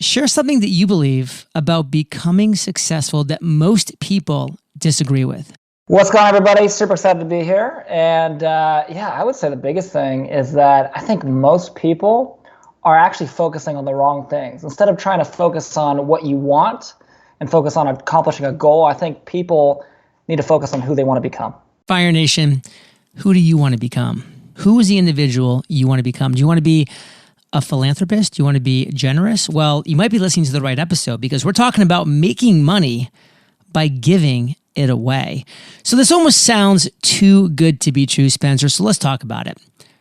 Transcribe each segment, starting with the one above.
Share something that you believe about becoming successful that most people disagree with. What's going on, everybody? Super excited to be here. And I would say the biggest thing is that I think most people are actually focusing on the wrong things. Instead of trying to focus on what you want and focus on accomplishing a goal, I think people need to focus on who they want to become. Fire Nation, who do you want to become? Who is the individual you want to become? Do you want to be a philanthropist? Do you want to be generous? Well, you might be listening to the right episode because we're talking about making money by giving it away. So this almost sounds too good to be true, Spencer. So let's talk about it.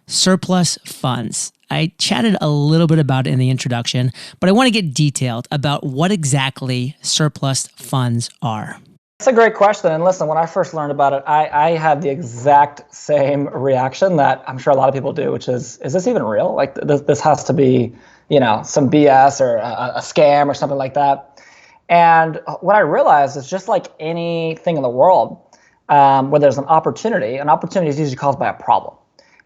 Surplus funds. I chatted a little bit about it in the introduction, but I want to get detailed about what exactly surplus funds are. That's a great question. And listen, when I first learned about it, I had the exact same reaction that I'm sure a lot of people do, which is this even real? Like this has to be, some BS or a scam or something like that. And what I realized is just like anything in the world, where there's an opportunity is usually caused by a problem.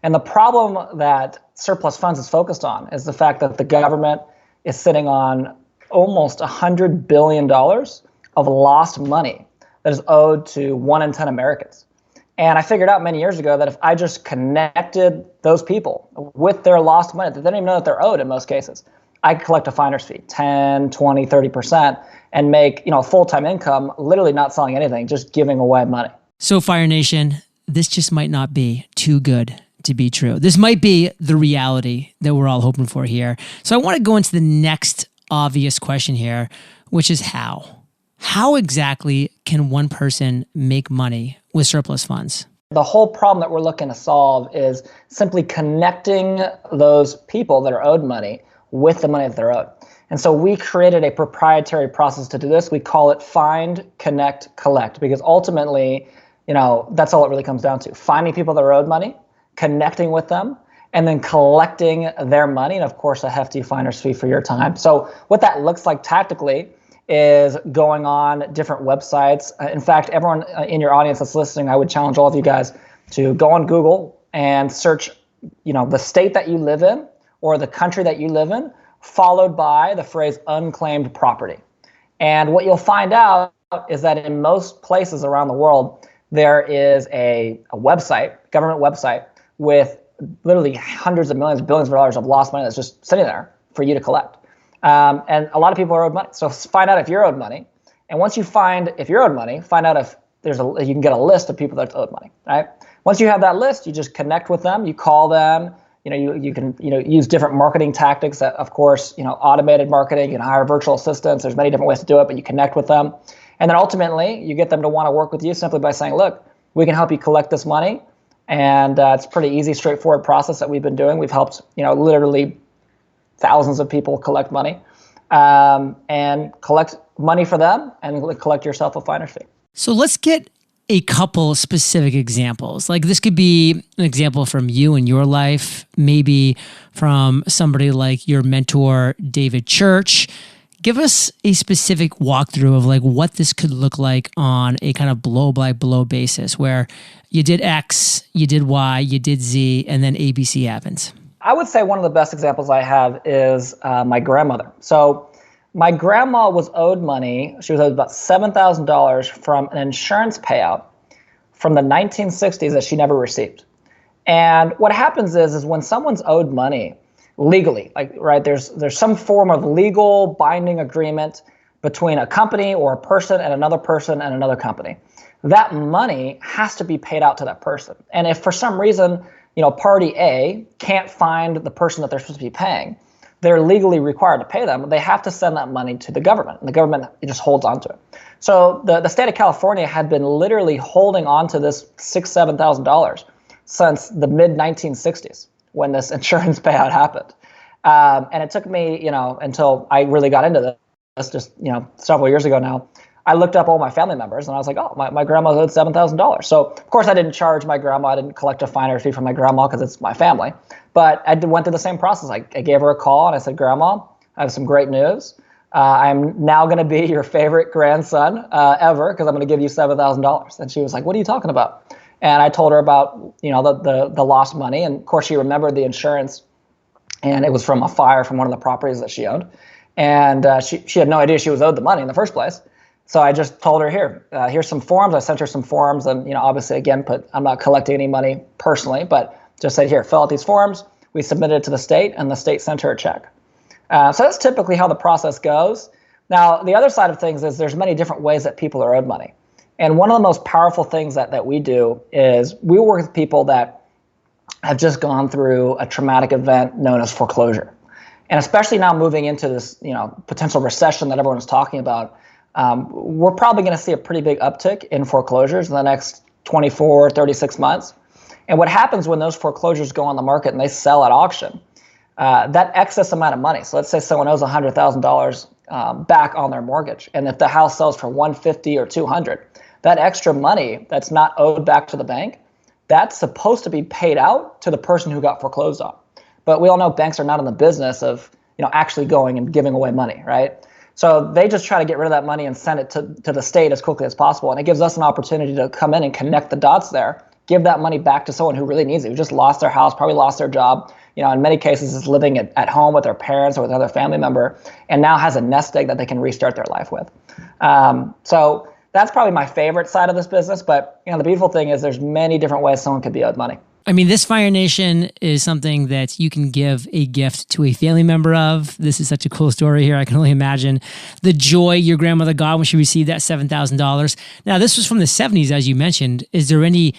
And the problem that surplus funds is focused on is the fact that the government is sitting on almost $100 billion of lost money that is owed to 1 in 10 Americans. And I figured out many years ago that if I just connected those people with their lost money that they don't even know that they're owed in most cases, I could collect a finder's fee, 10, 20, 30%, and make full-time income, literally not selling anything, just giving away money. So Fire Nation, this just might not be too good to be true. This might be the reality that we're all hoping for here. So I want to go into the next obvious question here, which is how? How exactly can one person make money with surplus funds? The whole problem that we're looking to solve is simply connecting those people that are owed money with the money that they're owed. And so we created a proprietary process to do this. We call it Find, Connect, Collect, because ultimately, that's all it really comes down to. Finding people that are owed money, connecting with them, and then collecting their money, and of course, a hefty finder's fee for your time. So what that looks like tactically is going on different websites. In fact, everyone in your audience that's listening, I would challenge all of you guys to go on Google and search, the state that you live in or the country that you live in, followed by the phrase unclaimed property. And what you'll find out is that in most places around the world, there is a website, government website, with literally hundreds of millions, billions of dollars of lost money that's just sitting there for you to collect. And a lot of people are owed money. So find out if you're owed money. And once you find if you're owed money, find out if you can get a list of people that's owed money, right? Once you have that list, you just connect with them, you call them, you can use different marketing tactics that, of course, automated marketing, you can hire virtual assistants. There's many different ways to do it, but you connect with them. And then ultimately you get them to want to work with you simply by saying, look, we can help you collect this money. And it's a pretty easy, straightforward process that we've been doing. We've helped, literally thousands of people collect money, and collect money for them and collect yourself a finder's fee. So let's get a couple specific examples. Like this could be an example from you in your life, maybe from somebody like your mentor, David Church. Give us a specific walkthrough of like what this could look like on a kind of blow by blow basis where you did X, you did Y, you did Z, and then ABC happens. I would say one of the best examples I have is my grandmother. So my grandma was owed money. She was owed about $7,000 from an insurance payout from the 1960s that she never received. And what happens is when someone's owed money legally, there's some form of legal binding agreement between a company or a person and another person and another company. That money has to be paid out to that person. And if for some reason party A can't find the person that they're supposed to be paying, they're legally required to pay them. They have to send that money to the government, and the government just holds on to it. So the state of California had been literally holding on to this $6,000, $7,000 since the mid-1960s when this insurance payout happened. And it took me, until I really got into this, just several years ago now, I looked up all my family members and I was like, oh, my grandma's owed $7,000. So of course I didn't charge my grandma. I didn't collect a finder's fee from my grandma because it's my family. But I went through the same process. I gave her a call and I said, Grandma, I have some great news. I'm now going to be your favorite grandson ever because I'm going to give you $7,000. And she was like, what are you talking about? And I told her about, the lost money. And of course she remembered the insurance, and it was from a fire from one of the properties that she owned. And she had no idea she was owed the money in the first place. So I just told her, here's some forms. I sent her some forms, and obviously again, I'm not collecting any money personally, but just said, here, fill out these forms. We submitted it to the state, and the state sent her a check. So that's typically how the process goes. Now, the other side of things is there's many different ways that people are owed money. And one of the most powerful things that we do is we work with people that have just gone through a traumatic event known as foreclosure. And especially now moving into this, potential recession that everyone's talking about, we're probably going to see a pretty big uptick in foreclosures in the next 24, 36 months. And what happens when those foreclosures go on the market and they sell at auction, that excess amount of money. So let's say someone owes $100,000 back on their mortgage, and if the house sells for $150,000 or $200,000, that extra money that's not owed back to the bank, that's supposed to be paid out to the person who got foreclosed on. But we all know banks are not in the business of actually going and giving away money, right? So they just try to get rid of that money and send it to the state as quickly as possible. And it gives us an opportunity to come in and connect the dots there, give that money back to someone who really needs it, who just lost their house, probably lost their job, in many cases is living at home with their parents or with another family member, and now has a nest egg that they can restart their life with. So that's probably my favorite side of this business. But the beautiful thing is there's many different ways someone could be owed money. I mean, this Fire Nation is something that you can give a gift to a family member of. This is such a cool story here. I can only imagine the joy your grandmother got when she received that $7,000. Now, this was from the 70s, as you mentioned. Is there any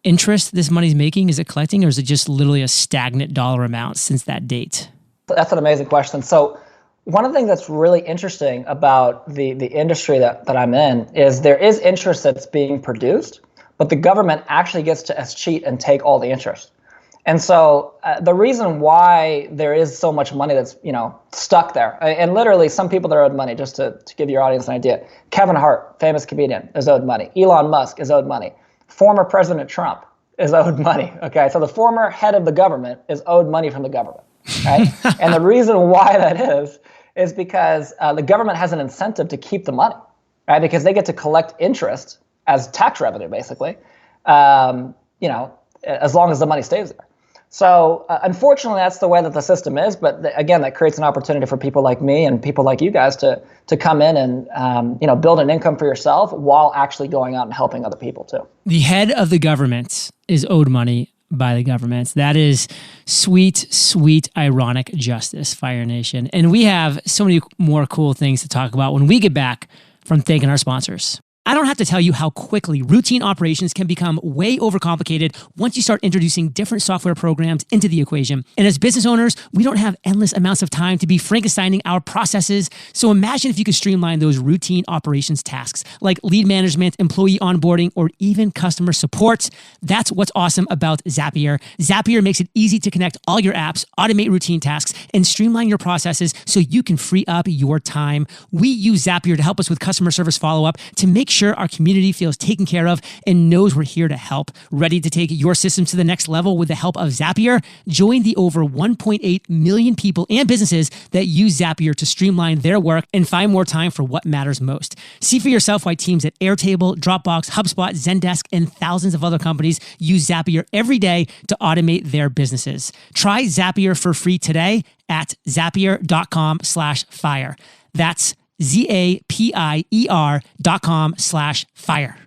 interest this money's making? Is it collecting, or is it just literally a stagnant dollar amount since that date? That's an amazing question. So one of the things that's really interesting about the industry that I'm in is there is interest that's being produced, but the government actually gets to cheat and take all the interest. And so the reason why there is so much money that's stuck there, and literally some people that are owed money, just to give your audience an idea, Kevin Hart, famous comedian, is owed money. Elon Musk is owed money. Former President Trump is owed money. Okay, so the former head of the government is owed money from the government, right? And the reason why that is because the government has an incentive to keep the money, right? Because they get to collect interest as tax revenue, basically, as long as the money stays there. So unfortunately, that's the way that the system is. But again, that creates an opportunity for people like me and people like you guys to come in and build an income for yourself while actually going out and helping other people too. The head of the government is owed money by the government. That is sweet, sweet, ironic justice, Fire Nation. And we have so many more cool things to talk about when we get back from thanking our sponsors. I don't have to tell you how quickly routine operations can become way overcomplicated once you start introducing different software programs into the equation. And as business owners, we don't have endless amounts of time to be Frankensteining our processes. So imagine if you could streamline those routine operations tasks like lead management, employee onboarding, or even customer support. That's what's awesome about Zapier. Zapier makes it easy to connect all your apps, automate routine tasks, and streamline your processes so you can free up your time. We use Zapier to help us with customer service follow-up to make sure our community feels taken care of and knows we're here to help. Ready to take your systems to the next level with the help of Zapier? Join the over 1.8 million people and businesses that use Zapier to streamline their work and find more time for what matters most. See for yourself why teams at Airtable, Dropbox, HubSpot, Zendesk, and thousands of other companies use Zapier every day to automate their businesses. Try Zapier for free today at zapier.com/fire. That's zapier.com/fire.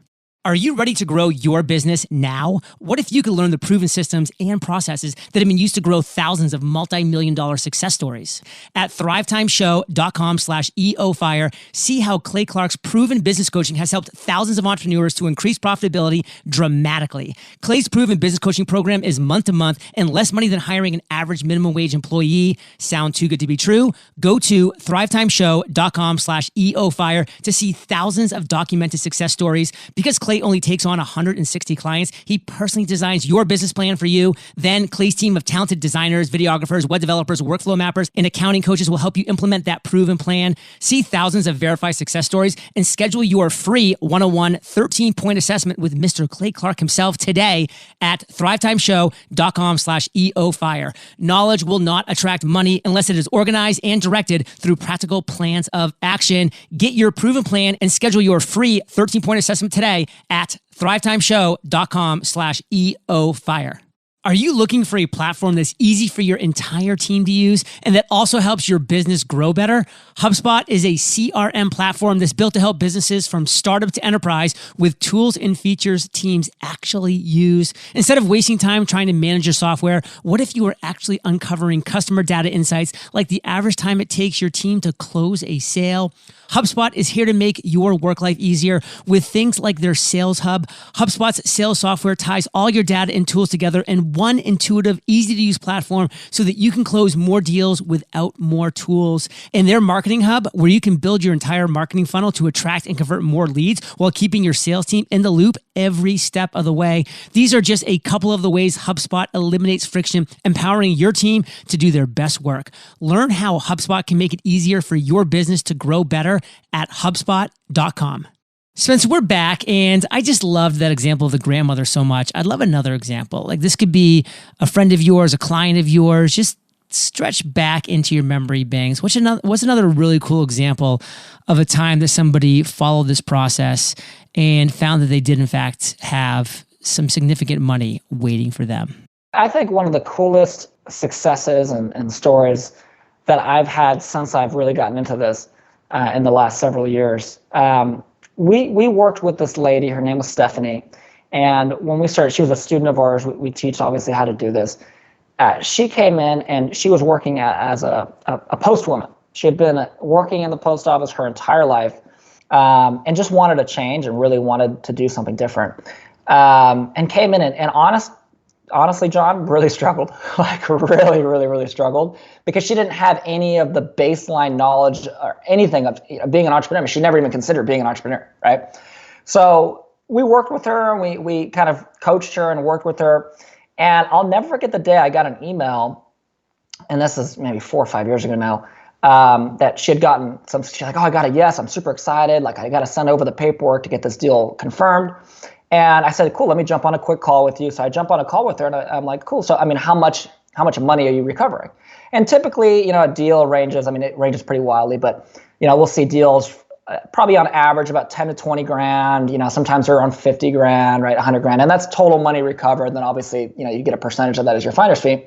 Are you ready to grow your business now? What if you could learn the proven systems and processes that have been used to grow thousands of multi-million-dollar success stories? At thrivetimeshow.com/eofire, see how Clay Clark's proven business coaching has helped thousands of entrepreneurs to increase profitability dramatically. Clay's proven business coaching program is month to month and less money than hiring an average minimum wage employee. Sound too good to be true? Go to thrivetimeshow.com/eofire to see thousands of documented success stories. Because Clay only takes on 160 clients, he personally designs your business plan for you. Then Clay's team of talented designers, videographers, web developers, workflow mappers, and accounting coaches will help you implement that proven plan. See thousands of verified success stories and schedule your free 101 13-point assessment with Mr. Clay Clark himself today at thrivetimeshow.com/eofire. Knowledge will not attract money unless it is organized and directed through practical plans of action. Get your proven plan and schedule your free 13-point assessment today at thrivetimeshow.com/eofire. Are you looking for a platform that's easy for your entire team to use and that also helps your business grow better? HubSpot is a CRM platform that's built to help businesses from startup to enterprise with tools and features teams actually use. Instead of wasting time trying to manage your software, what if you were actually uncovering customer data insights like the average time it takes your team to close a sale? HubSpot is here to make your work life easier with things like their Sales Hub. HubSpot's sales software ties all your data and tools together in one intuitive, easy-to-use platform so that you can close more deals without more tools. And their Marketing Hub, where you can build your entire marketing funnel to attract and convert more leads while keeping your sales team in the loop every step of the way. These are just a couple of the ways HubSpot eliminates friction, empowering your team to do their best work. Learn how HubSpot can make it easier for your business to grow better at HubSpot.com. Spencer, we're back, and I just loved that example of the grandmother so much. I'd love another example. Like this could be a friend of yours, a client of yours. Just stretch back into your memory banks. What's another really cool example of a time that somebody followed this process and found that they did in fact have some significant money waiting for them? I think one of the coolest successes and stories that I've had since I've really gotten into this in the last several years. We worked with this lady. Her name was Stephanie. And when we started, she was a student of ours. We teach obviously how to do this. She came in and she was working as a postwoman. She had been working in the post office her entire life and just wanted a change and really wanted to do something different. And came in and honestly, John, really struggled, like really struggled because she didn't have any of the baseline knowledge or anything of being an entrepreneur. I mean, she never even considered being an entrepreneur, right? So we worked with her and we kind of coached her and worked with her. And I'll never forget the day I got an email, and this is maybe 4 or 5 years ago now, that she had gotten she's like, oh, I got a yes, I'm super excited. Like I got to send over the paperwork to get this deal confirmed. And I said, cool, let me jump on a quick call with you. So I jump on a call with her and I'm like, cool. So, I mean, how much money are you recovering? And typically, a deal ranges, it ranges pretty wildly, but, we'll see deals probably on average about 10 to 20 grand, sometimes they're around 50 grand, right? 100 grand. And that's total money recovered. And then obviously, you get a percentage of that as your finder's fee.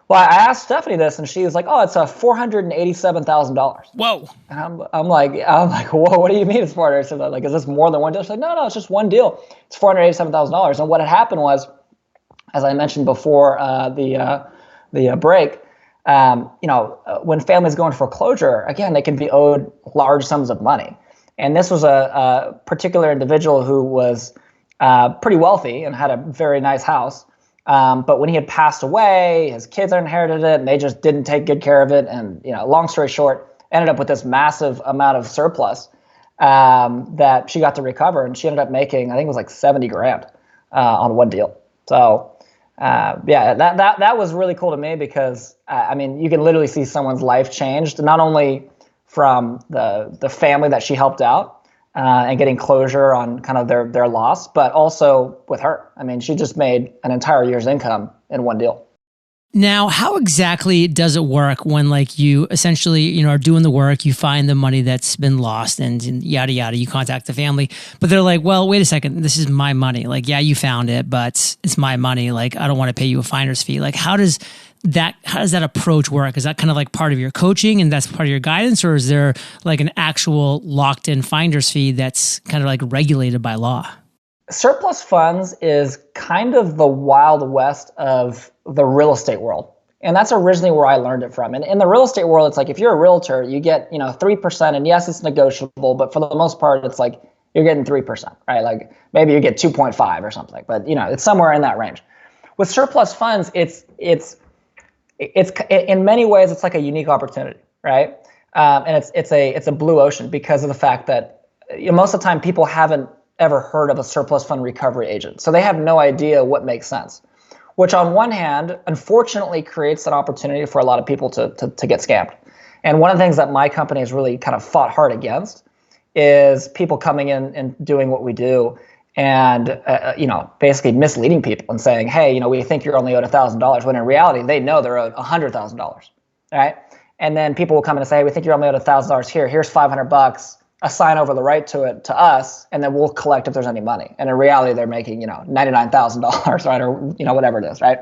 Well, I asked Stephanie this and she was like, oh, it's $487,000. Whoa. And I'm like, whoa, what do you mean it's $487,000? Like, is this more than one deal? She's like, no, it's just one deal. It's $487,000. And what had happened was, as I mentioned before the break, when families go into foreclosure, again, they can be owed large sums of money. And this was a particular individual who was pretty wealthy and had a very nice house. But when he had passed away, his kids inherited it and they just didn't take good care of it. And, long story short, ended up with this massive amount of surplus that she got to recover. And she ended up making, I think it was like 70 grand on one deal. So, that was really cool to me because, you can literally see someone's life changed, not only from the family that she helped out, and getting closure on kind of their loss, but also with her. She just made an entire year's income in one deal. Now, how exactly does it work when you essentially, are doing the work, you find the money that's been lost and yada, yada, you contact the family, but they're like, well, wait a second, this is my money. Yeah, you found it, but it's my money. I don't want to pay you a finder's fee. How does that approach work? Is that kind of part of your coaching and that's part of your guidance, or is there an actual locked in finder's fee that's kind of regulated by law? Surplus funds is kind of the Wild West of the real estate world. And that's originally where I learned it from. And in the real estate world, it's if you're a realtor, you get, 3%, and yes, it's negotiable, but for the most part, it's you're getting 3%, right? Maybe you get 2.5 or something, but it's somewhere in that range. With surplus funds, it's in many ways, it's a unique opportunity, right? And it's a blue ocean because of the fact that most of the time people haven't ever heard of a surplus fund recovery agent. So they have no idea what makes sense, which on one hand, unfortunately creates an opportunity for a lot of people to get scammed. And one of the things that my company has really kind of fought hard against is people coming in and doing what we do and, basically misleading people and saying, hey, we think you're only owed $1,000, when in reality, they know they're owed $100,000, right? And then people will come in and say, hey, we think you're only owed $1,000 here's $500. assign over the right to it to us, and then we'll collect if there's any money. And in reality, they're making, $99,000, right? Or, whatever it is, right?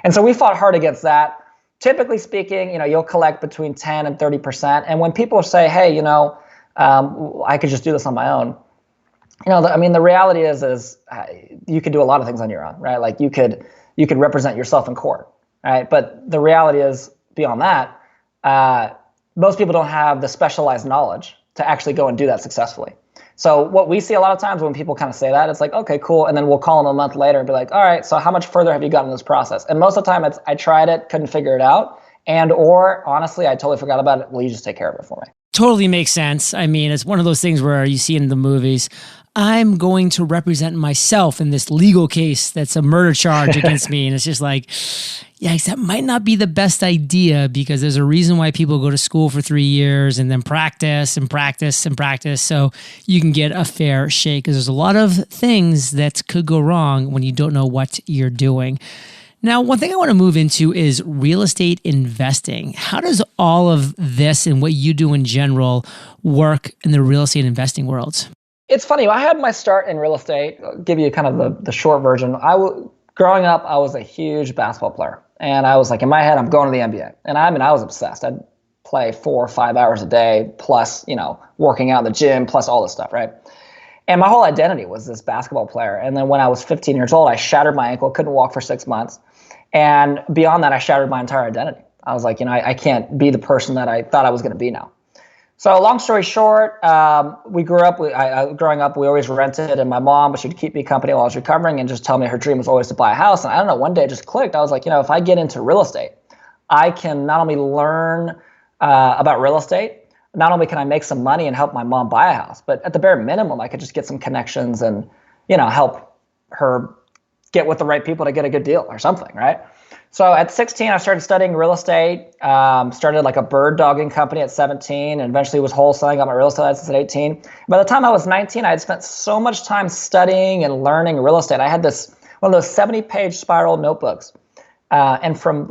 And so we fought hard against that. Typically speaking, you'll collect between 10 and 30%. And when people say, hey, I could just do this on my own, the reality is you could do a lot of things on your own, right? Like you could represent yourself in court, right? But the reality is beyond that, most people don't have the specialized knowledge to actually go and do that successfully. So what we see a lot of times when people kind of say that, it's like, okay, cool. And then we'll call them a month later and be like, all right, so how much further have you gotten in this process? And most of the time it's, I tried it, couldn't figure it out. Or honestly, I totally forgot about it. Will you just take care of it for me? Totally makes sense. I mean, it's one of those things where you see in the movies, I'm going to represent myself in this legal case that's a murder charge against me. And it's just like, yikes, that might not be the best idea, because there's a reason why people go to school for 3 years and then practice and practice and practice so you can get a fair shake, because there's a lot of things that could go wrong when you don't know what you're doing. Now, one thing I want to move into is real estate investing. How does all of this and what you do in general work in the real estate investing world? It's funny. I had my start in real estate. I'll give you kind of the short version. Growing up, I was a huge basketball player. And I was like, in my head, I'm going to the NBA. And I was obsessed. I'd play 4 or 5 hours a day, plus, working out in the gym, plus all this stuff, right? And my whole identity was this basketball player. And then when I was 15 years old, I shattered my ankle, couldn't walk for 6 months. And beyond that, I shattered my entire identity. I was like, I can't be the person that I thought I was going to be now. So long story short, growing up, we always rented, and my mom, she would keep me company while I was recovering and just tell me her dream was always to buy a house. And I don't know, one day it just clicked. I was like, if I get into real estate, I can not only learn about real estate, not only can I make some money and help my mom buy a house, but at the bare minimum, I could just get some connections and, help her get with the right people to get a good deal or something, right? So at 16, I started studying real estate, started like a bird dogging company at 17, and eventually was wholesaling, got my real estate license at 18. By the time I was 19, I had spent so much time studying and learning real estate. I had one of those 70-page spiral notebooks, and from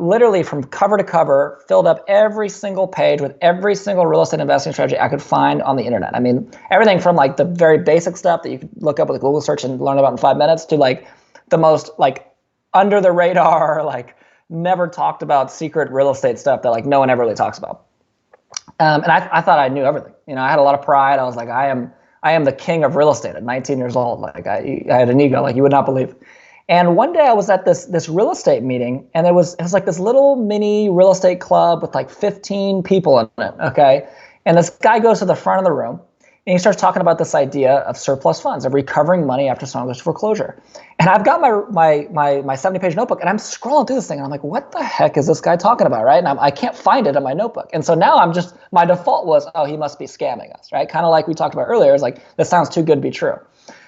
cover to cover, filled up every single page with every single real estate investing strategy I could find on the internet. I mean, everything from like the very basic stuff that you could look up with a Google search and learn about in 5 minutes to like the most like under the radar, like never talked about secret real estate stuff that like no one ever really talks about. And I thought I knew everything. I had a lot of pride. I was like, I am the king of real estate at 19 years old. Like I had an ego like you would not believe. And one day I was at this real estate meeting, and it was like this little mini real estate club with like 15 people in it. Okay. And this guy goes to the front of the room, and he starts talking about this idea of surplus funds, of recovering money after someone goes to foreclosure. And I've got my 70-page notebook, and I'm scrolling through this thing, and I'm like, what the heck is this guy talking about, right? And I can't find it in my notebook. And so now my default was, oh, he must be scamming us, right? Kind of like we talked about earlier. It's like, this sounds too good to be true.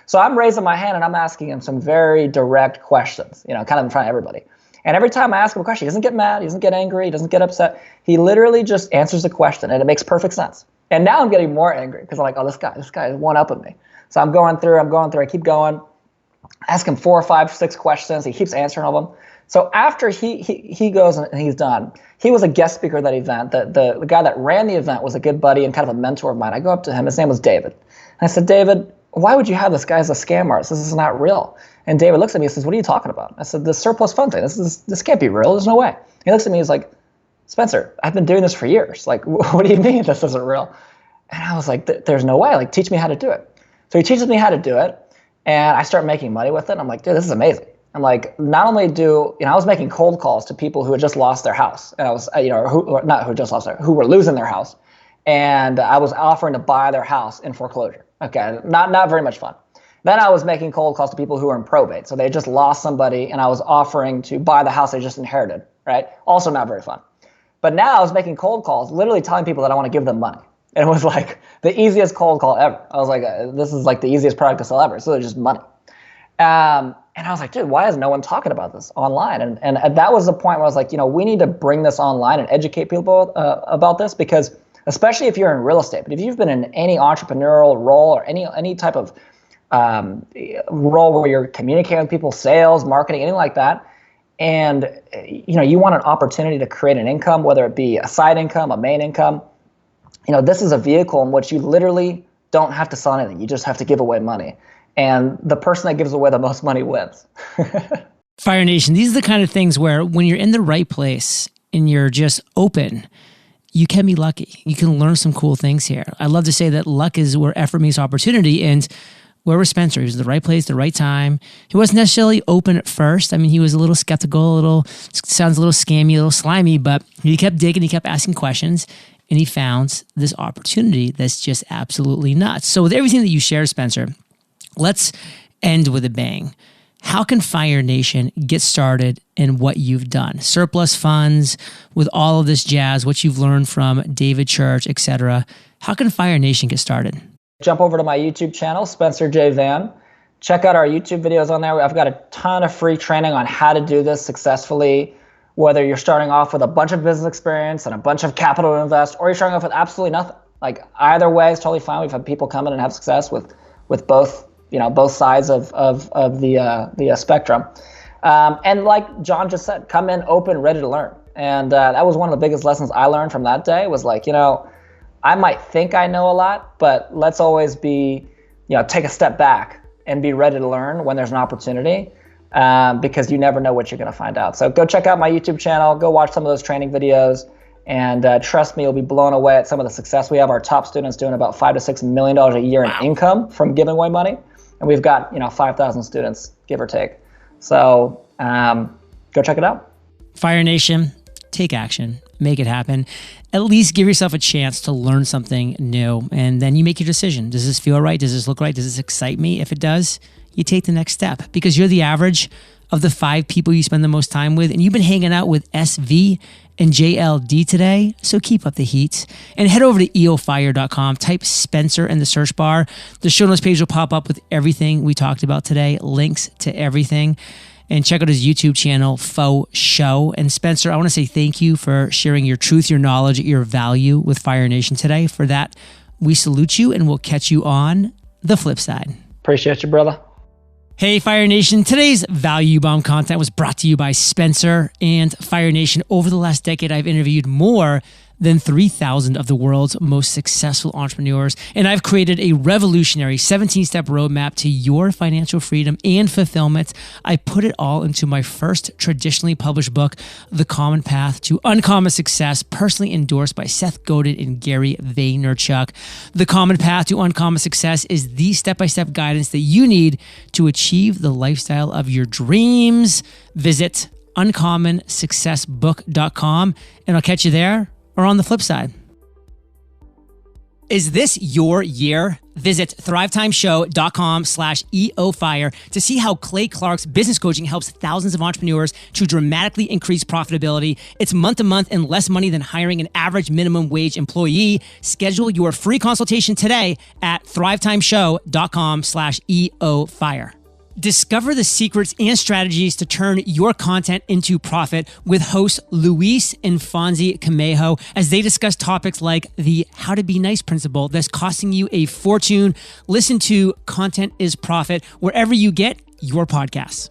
So I'm raising my hand, and I'm asking him some very direct questions, kind of in front of everybody. And every time I ask him a question, he doesn't get mad, he doesn't get angry, he doesn't get upset. He literally just answers the question, and it makes perfect sense. And now I'm getting more angry because I'm like, oh, this guy is one up at me. So I'm going through, I keep going, ask him 4 or 5, 6 questions. He keeps answering all of them. So after he goes and he's done, he was a guest speaker at that event. The guy that ran the event was a good buddy and kind of a mentor of mine. I go up to him, his name was David. And I said, David, why would you have this guy as a scam artist? This is not real. And David looks at me and says, what are you talking about? I said, the surplus fund thing, this can't be real. There's no way. He looks at me, he's like, Spencer, I've been doing this for years. Like, what do you mean this isn't real? And I was like, there's no way. Like, teach me how to do it. So he teaches me how to do it, and I start making money with it. And I'm like, dude, this is amazing. I'm like, not only I was making cold calls to people who had just lost their house, and I was, who were losing their house, and I was offering to buy their house in foreclosure. Okay, not very much fun. Then I was making cold calls to people who were in probate, so they just lost somebody, and I was offering to buy the house they just inherited. Right, also not very fun. But now I was making cold calls, literally telling people that I want to give them money. And it was like the easiest cold call ever. I was like, this is like the easiest product to sell ever. So it's just money. And I was like, dude, why is no one talking about this online? And that was the point where I was like, we need to bring this online and educate people about this, because especially if you're in real estate, but if you've been in any entrepreneurial role or any type of role where you're communicating with people, sales, marketing, anything like that, and you want an opportunity to create an income, whether it be a side income, a main income, this is a vehicle in which you literally don't have to sell anything. You just have to give away money. And the person that gives away the most money wins. Fire Nation, these are the kind of things where when you're in the right place and you're just open, you can be lucky. You can learn some cool things here. I love to say that luck is where effort meets opportunity. And where was Spencer? He was in the right place, the right time. He wasn't necessarily open at first. I mean, he was a little skeptical, sounds a little scammy, a little slimy, but he kept digging, he kept asking questions, and he found this opportunity that's just absolutely nuts. So with everything that you share, Spencer, let's end with a bang. How can Fire Nation get started in what you've done? Surplus funds, with all of this jazz, what you've learned from David Church, etc. How can Fire Nation get started? Jump over to my YouTube channel, Spencer J. Vann. Check out our YouTube videos on there. I've got a ton of free training on how to do this successfully, whether you're starting off with a bunch of business experience and a bunch of capital to invest, or you're starting off with absolutely nothing. Like, either way is totally fine. We've had people come in and have success with both, both sides of the spectrum. And like John just said, come in open, ready to learn. And that was one of the biggest lessons I learned from that day, was like, I might think I know a lot, but let's always be, take a step back and be ready to learn when there's an opportunity, because you never know what you're going to find out. So go check out my YouTube channel, go watch some of those training videos, and trust me, you'll be blown away at some of the success we have. Our top students doing about $5 to $6 million a year in income from giving away money. And we've got, 5,000 students, give or take. So go check it out. Fire Nation, take action, make it happen. At least give yourself a chance to learn something new, and then you make your decision. Does this feel right? Does this look right? Does this excite me? If it does, you take the next step, because you're the average of the 5 people you spend the most time with, and you've been hanging out with SV and JLD today, so keep up the heat. And head over to eofire.com, type Spencer in the search bar. The show notes page will pop up with everything we talked about today, links to everything. And check out his YouTube channel, Faux Show. And Spencer, I want to say thank you for sharing your truth, your knowledge, your value with Fire Nation today. For that, we salute you, and we'll catch you on the flip side. Appreciate you, brother. Hey, Fire Nation. Today's Value Bomb content was brought to you by Spencer and Fire Nation. Over the last decade, I've interviewed more than 3,000 of the world's most successful entrepreneurs, and I've created a revolutionary 17-step roadmap to your financial freedom and fulfillment. I put it all into my first traditionally published book, The Common Path to Uncommon Success, personally endorsed by Seth Godin and Gary Vaynerchuk. The Common Path to Uncommon Success is the step-by-step guidance that you need to achieve the lifestyle of your dreams. Visit uncommonsuccessbook.com, and I'll catch you there or on the flip side. Is this your year? Visit thrivetimeshow.com/EOFire to see how Clay Clark's business coaching helps thousands of entrepreneurs to dramatically increase profitability. It's month to month and less money than hiring an average minimum wage employee. Schedule your free consultation today at thrivetimeshow.com/EOFire. Discover the secrets and strategies to turn your content into profit with hosts Luis and Fonzie Camejo as they discuss topics like the how to be nice principle that's costing you a fortune. Listen to Content is Profit wherever you get your podcasts.